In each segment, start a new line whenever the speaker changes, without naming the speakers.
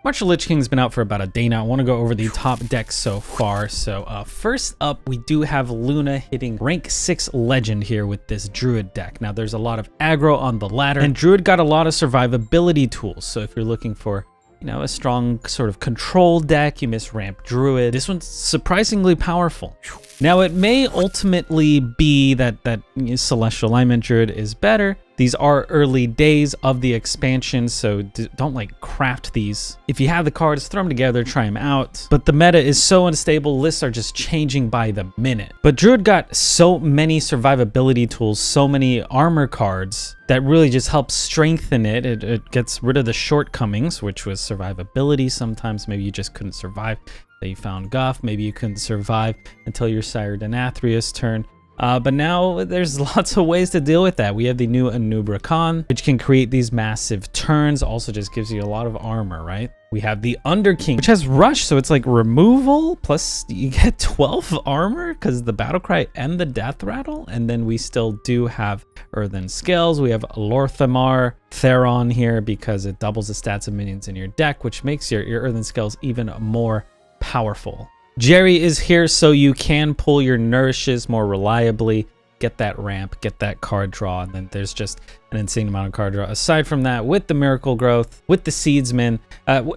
Martial Lich King's been out for about a day now. I want to go over the top decks so far. So first up, we do have Luna hitting rank 6 legend here with this Druid deck. Now there's a lot of aggro on the ladder, and Druid got a lot of survivability tools. So if you're looking for, you know, a strong sort of control deck, you miss ramp Druid. This one's surprisingly powerful. Now it may ultimately be that Celestial Alignment Druid is better. These are early days of the expansion, so don't like craft these. If you have the cards, throw them together, try them out. But the meta is so unstable, lists are just changing by the minute. But Druid got so many survivability tools, so many armor cards that really just helps strengthen it. It gets rid of the shortcomings, which was survivability. Sometimes maybe you just couldn't survive. That you found Guff, maybe you couldn't survive until your Sire Denathrius turn. But now there's lots of ways to deal with that. We have the new Anubra Khan, which can create these massive turns, also just gives you a lot of armor, right? We have the Underking, which has Rush, so it's like removal, plus you get 12 armor because the Battle Cry and the Death Rattle. And then we still do have Earthen Scales. We have Lorthamar Theron here because it doubles the stats of minions in your deck, which makes your Earthen Scales even more powerful. Jerry is here so you can pull your nourishes more reliably, get that ramp, get that card draw, and then there's just an insane amount of card draw. Aside from that, with the Miracle Growth, with the Seedsman,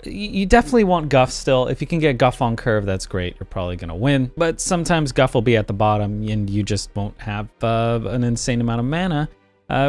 you definitely want Guff still. If you can get Guff on curve, that's great. You're probably going to win. But sometimes Guff will be at the bottom and you just won't have an insane amount of mana,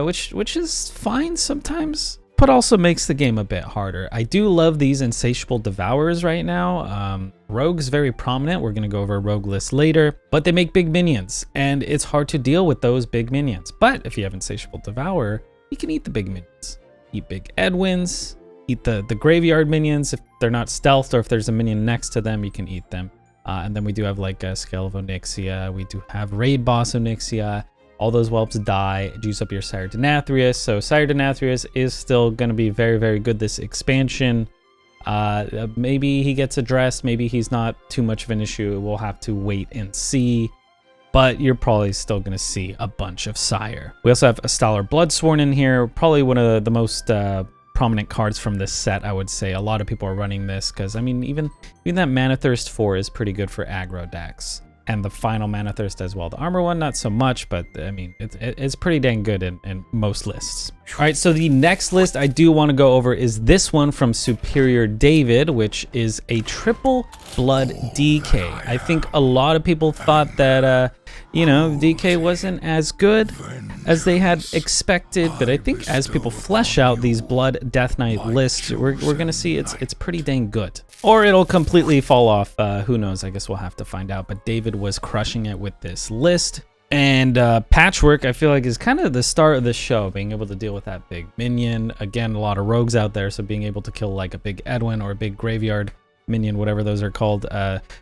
which is fine sometimes, but also makes the game a bit harder. I do love these Insatiable Devourers right now. Rogue's very prominent. We're gonna go over a rogue list later, but they make big minions and it's hard to deal with those big minions. But if you have Insatiable Devourer, you can eat the big minions. Eat big Edwins, eat the graveyard minions. If they're not stealthed or if there's a minion next to them, you can eat them. And then we do have like a Scale of Onyxia. We do have Raid Boss Onyxia. All those whelps die, juice up your Sire Denathrius. So Sire Denathrius is still going to be very, very good this expansion. Maybe he gets addressed. Maybe he's not too much of an issue. We'll have to wait and see. But you're probably still going to see a bunch of Sire. We also have a Stellar Bloodsworn in here. Probably one of the most prominent cards from this set, I would say. A lot of people are running this because, I mean, even that Mana Thirst 4 is pretty good for aggro decks. And the final Mana Thirst as well. The armor one, not so much, but I mean, it's pretty dang good in most lists. All right, so the next list I do want to go over is this one from Superior David, which is a triple blood DK. I think a lot of people thought that, you know, DK wasn't as good as they had expected, but I think as people flesh out these Blood Death Knight lists, we're gonna see it's pretty dang good. Or it'll completely fall off. Who knows? I guess we'll have to find out. But David was crushing it with this list. And Patchwork, I feel like, is kind of the start of the show, being able to deal with that big minion. Again, a lot of rogues out there, so being able to kill like a big Edwin or a big graveyard minion, whatever those are called,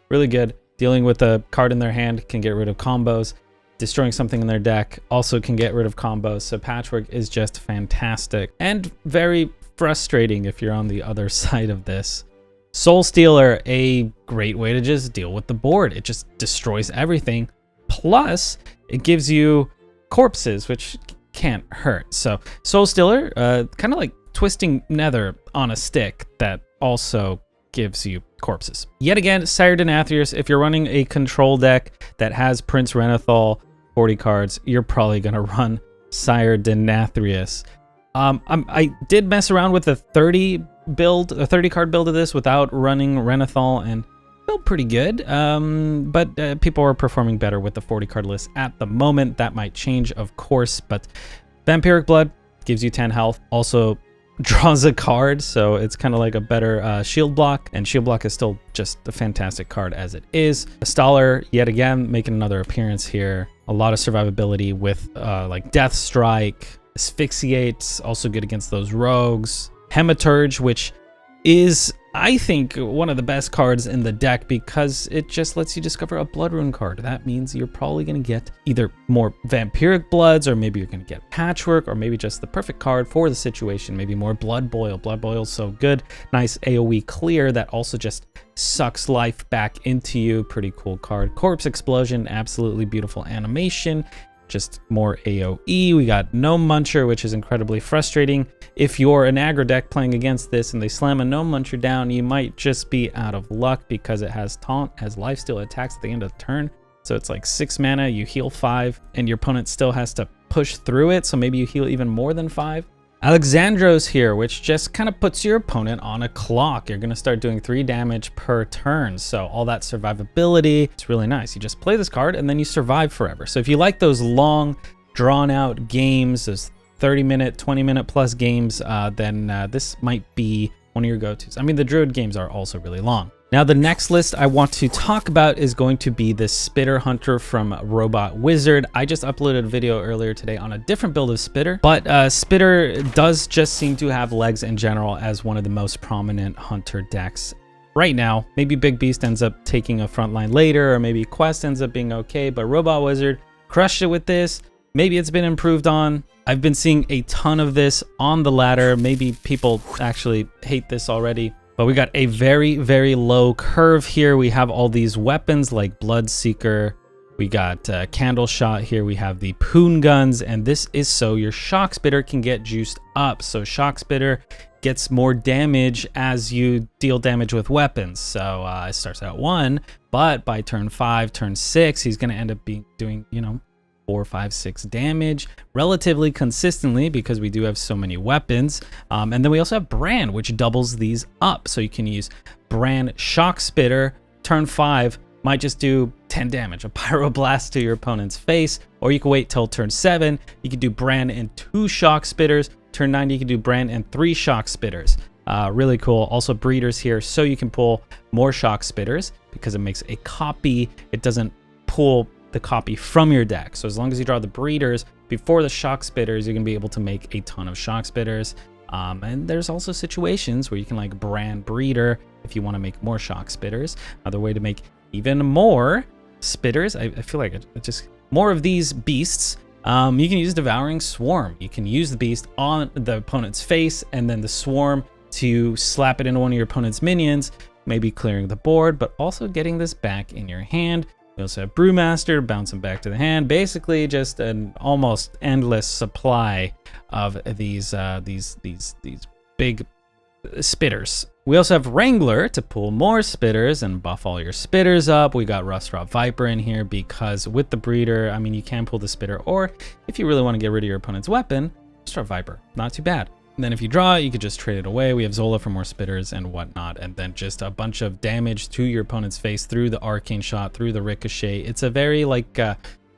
really good. Dealing with a card in their hand can get rid of combos. Destroying something in their deck also can get rid of combos. So Patchwork is just fantastic and very frustrating if you're on the other side of this. Soul Stealer, a great way to just deal with the board. It just destroys everything. Plus, it gives you corpses, which can't hurt. So Soul Stealer, kind of like Twisting Nether on a stick that also gives you corpses. Yet again, Sire Denathrius, if you're running a control deck that has Prince Renathal, 40 cards, you're probably going to run Sire Denathrius. I did mess around with a 30 card build of this without running Renathal and felt pretty good. But people are performing better with the 40 card list at the moment. That might change, of course, but Vampiric Blood gives you 10 health. Also draws a card, so it's kind of like a better shield block, and shield block is still just a fantastic card as it is. Staller, yet again, making another appearance here. A lot of survivability with like Death Strike, Asphyxiate, also good against those rogues. Hematurge, which is, I think, one of the best cards in the deck because it just lets you discover a Blood Rune card. That means you're probably going to get either more Vampiric Bloods, or maybe you're going to get Patchwork, or maybe just the perfect card for the situation. Maybe more Blood Boil. Blood Boil's so good. Nice AoE clear that also just sucks life back into you. Pretty cool card. Corpse Explosion, absolutely beautiful animation. just more AoE. We got no Muncher, which is incredibly frustrating. If you're an aggro deck playing against this and they slam a no Muncher down, you might just be out of luck because it has taunt, has lifesteal, attacks at the end of the turn. So it's like 6 mana, you heal 5, and your opponent still has to push through it. So maybe you heal even more than 5. Alexandros here, which just kind of puts your opponent on a clock. You're going to start doing 3 damage per turn. So all that survivability, it's really nice. You just play this card and then you survive forever. So if you like those long, drawn out games, those 30-minute, 20-minute plus games, then this might be one of your go-tos. I mean, the Druid games are also really long. Now, the next list I want to talk about is going to be the Spitter Hunter from Robot Wizard. I just uploaded a video earlier today on a different build of Spitter, but Spitter does just seem to have legs in general as one of the most prominent Hunter decks right now. Maybe Big Beast ends up taking a front line later, or maybe Quest ends up being okay, but Robot Wizard crushed it with this. Maybe it's been improved on. I've been seeing a ton of this on the ladder. Maybe people actually hate this already. But we got a very, very low curve here. We have all these weapons like Bloodseeker. We got Candle Shot here. We have the Poon Guns. And this is so your Shock Spitter can get juiced up. So Shock Spitter gets more damage as you deal damage with weapons. So it starts at 1, but by turn 5, turn 6, he's going to end up doing, 4, 5, 6 damage relatively consistently because we do have so many weapons. And then we also have Brand, which doubles these up. So you can use Brand Shock Spitter, turn 5, might just do 10 damage, a Pyroblast to your opponent's face, or you can wait till turn 7. You can do Brand and 2 Shock Spitters. Turn 9, you can do Brand and 3 Shock Spitters. Really cool. Also Breeders here, so you can pull more Shock Spitters because it makes a copy. It doesn't pull the copy from your deck. So as long as you draw the Breeders before the Shock Spitters, you're gonna be able to make a ton of Shock Spitters. And there's also situations where you can like Brand Breeder if you want to make more Shock Spitters. Another way to make even more Spitters, I feel like it just more of these beasts. You can use Devouring Swarm. You can use the beast on the opponent's face and then the swarm to slap it into one of your opponent's minions, maybe clearing the board, but also getting this back in your hand. We also have Brewmaster, bounce them back to the hand. Basically, just an almost endless supply of these big spitters. We also have Wrangler to pull more spitters and buff all your spitters up. We got Rustrot Viper in here because with the Breeder, I mean, you can pull the spitter, or if you really want to get rid of your opponent's weapon, Rustrot Viper, not too bad. And then if you draw it, you could just trade it away. We have Zola for more spitters and whatnot, and then just a bunch of damage to your opponent's face through the Arcane Shot, through the Ricochet. It's a very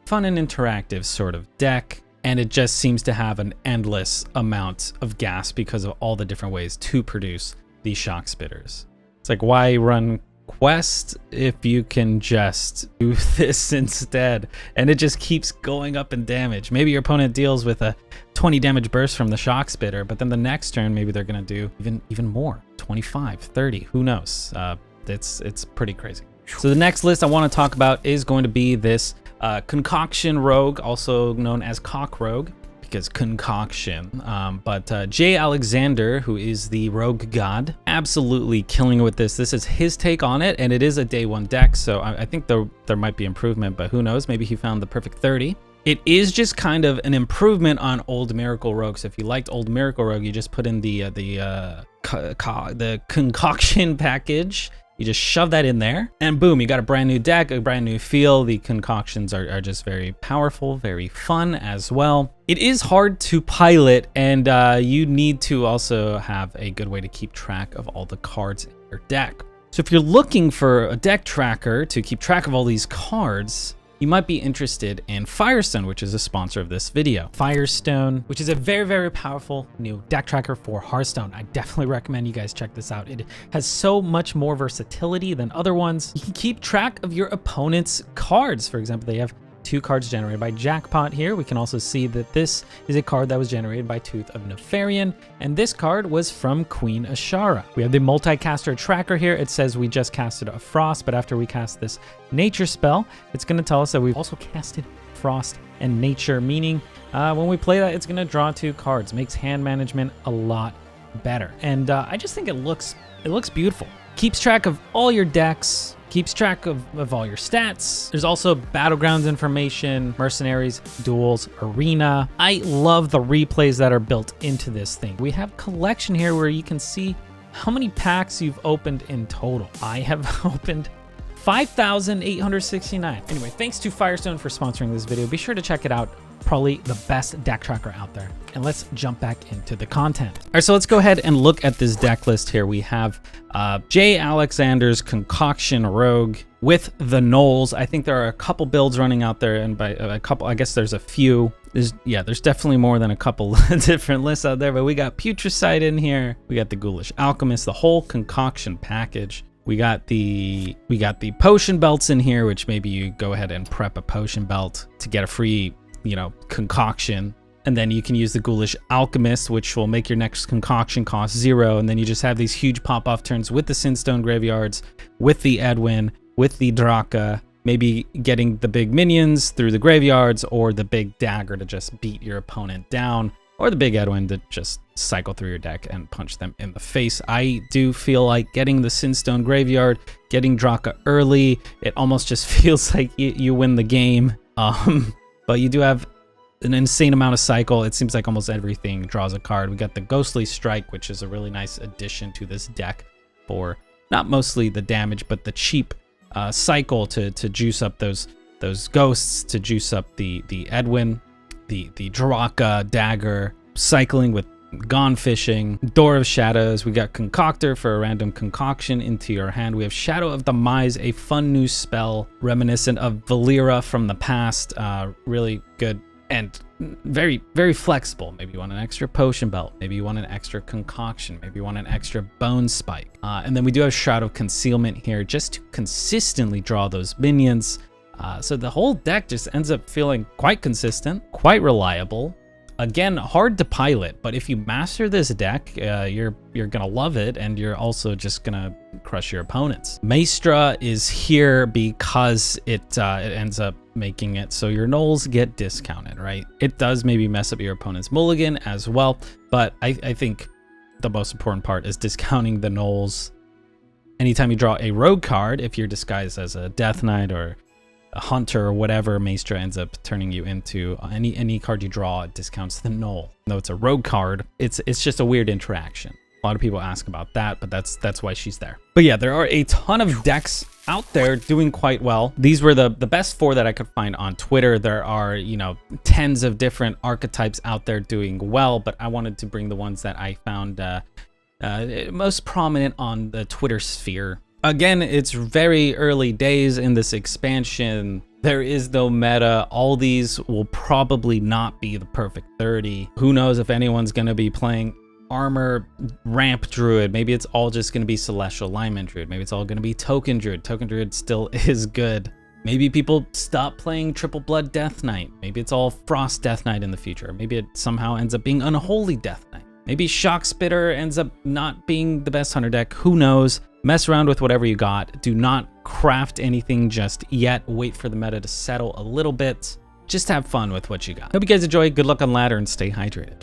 fun and interactive sort of deck, and it just seems to have an endless amount of gas because of all the different ways to produce these Shock Spitters. It's like, why run Quest if you can just do this instead? And it just keeps going up in damage. Maybe your opponent deals with a 20 damage burst from the Shock Spitter, but then the next turn maybe they're gonna do even more, 25, 30, who knows. It's pretty crazy. So the next list I want to talk about is going to be this Concoction Rogue, also known as Cock Rogue, because concoction. But Jay Alexander, who is the Rogue God, absolutely killing it with this. This is his take on it, and it is a day 1 deck, so I think there might be improvement, but who knows? Maybe he found the perfect 30. It is just kind of an improvement on old Miracle Rogue. So if you liked old Miracle Rogue, you just put in the concoction package. You just shove that in there, and boom, you got a brand new deck, a brand new feel. The concoctions are just very powerful, very fun as well. It is hard to pilot, and you need to also have a good way to keep track of all the cards in your deck. So if you're looking for a deck tracker to keep track of all these cards, you might be interested in Firestone, which is a sponsor of this video. Firestone, which is a very, very powerful new deck tracker for Hearthstone. I definitely recommend you guys check this out. It has so much more versatility than other ones. You can keep track of your opponent's cards. For example, they have 2 cards generated by Jackpot here. We can also see that this is a card that was generated by Tooth of Nefarian, and this card was from Queen Ashara. We have the multi-caster tracker here. It says we just casted a Frost, but after we cast this nature spell, it's going to tell us that we've also casted Frost and Nature, meaning when we play that, it's going to draw 2 cards. Makes hand management a lot better. And I just think it looks beautiful. keeps track of all your decks, keeps track of all your stats. There's also battlegrounds information, mercenaries, duels, arena. I love the replays that are built into this thing. We have collection here where you can see how many packs you've opened in total. I have opened 5,869. Anyway, thanks to Hearthstone for sponsoring this video. Be sure to check it out. Probably the best deck tracker out there. And let's jump back into the content. All right, so let's go ahead and look at this deck list here. We have Jay Alexander's Concoction Rogue with the Knolls. I think there are a couple builds running out there, and by a couple, I guess there's a few. There's definitely more than a couple different lists out there, but we got Putricide in here. We got the Ghoulish Alchemist, the whole concoction package. We got the potion belts in here, which maybe you go ahead and prep a potion belt to get a free, concoction. And then you can use the Ghoulish Alchemist, which will make your next concoction cost 0. And then you just have these huge pop-off turns with the Sinstone Graveyards, with the Edwin, with the Draka, maybe getting the big minions through the graveyards, or the big dagger to just beat your opponent down, or the big Edwin to just cycle through your deck and punch them in the face. I do feel like getting the Sinstone Graveyard, getting Draka early, it almost just feels like you win the game. But you do have an insane amount of cycle. It seems like almost everything draws a card. We got the Ghostly Strike, which is a really nice addition to this deck for not mostly the damage, but the cheap cycle to juice up those ghosts, to juice up the Edwin, the Draka dagger, cycling with Gone Fishing, Door of Shadows. We got Concoctor for a random concoction into your hand. We have Shadow of Demise, a fun new spell reminiscent of Valera from the past. Really good and very, very flexible. Maybe you want an extra potion belt. Maybe you want an extra concoction. Maybe you want an extra bone spike. And then we do have Shroud of Concealment here just to consistently draw those minions. So the whole deck just ends up feeling quite consistent, quite reliable. Again, hard to pilot, but if you master this deck, you're gonna love it, and you're also just gonna crush your opponents. Maestra is here because it ends up making it so your Knolls get discounted, right? It does maybe mess up your opponent's mulligan as well, but I think the most important part is discounting the Knolls. Anytime you draw a rogue card, if you're disguised as a Death Knight or a hunter or whatever, Maestra ends up turning you into any card you draw. It discounts the Gnoll. Though it's a rogue card, it's just a weird interaction. A lot of people ask about that, but that's why she's there. But yeah, there are a ton of decks out there doing quite well. These were the best 4 that I could find on Twitter. There are, tens of different archetypes out there doing well, but I wanted to bring the ones that I found most prominent on the Twitter sphere. Again, it's very early days in this expansion. There is no meta. All these will probably not be the perfect 30. Who knows if anyone's going to be playing Armor Ramp Druid. Maybe it's all just going to be Celestial Alignment Druid. Maybe it's all going to be Token Druid. Token Druid still is good. Maybe people stop playing Triple Blood Death Knight. Maybe it's all Frost Death Knight in the future. Maybe it somehow ends up being Unholy Death Knight. Maybe Shock Spitter ends up not being the best hunter deck. Who knows? Mess around with whatever you got. Do not craft anything just yet. Wait for the meta to settle a little bit. Just have fun with what you got. Hope you guys enjoy. Good luck on ladder and stay hydrated.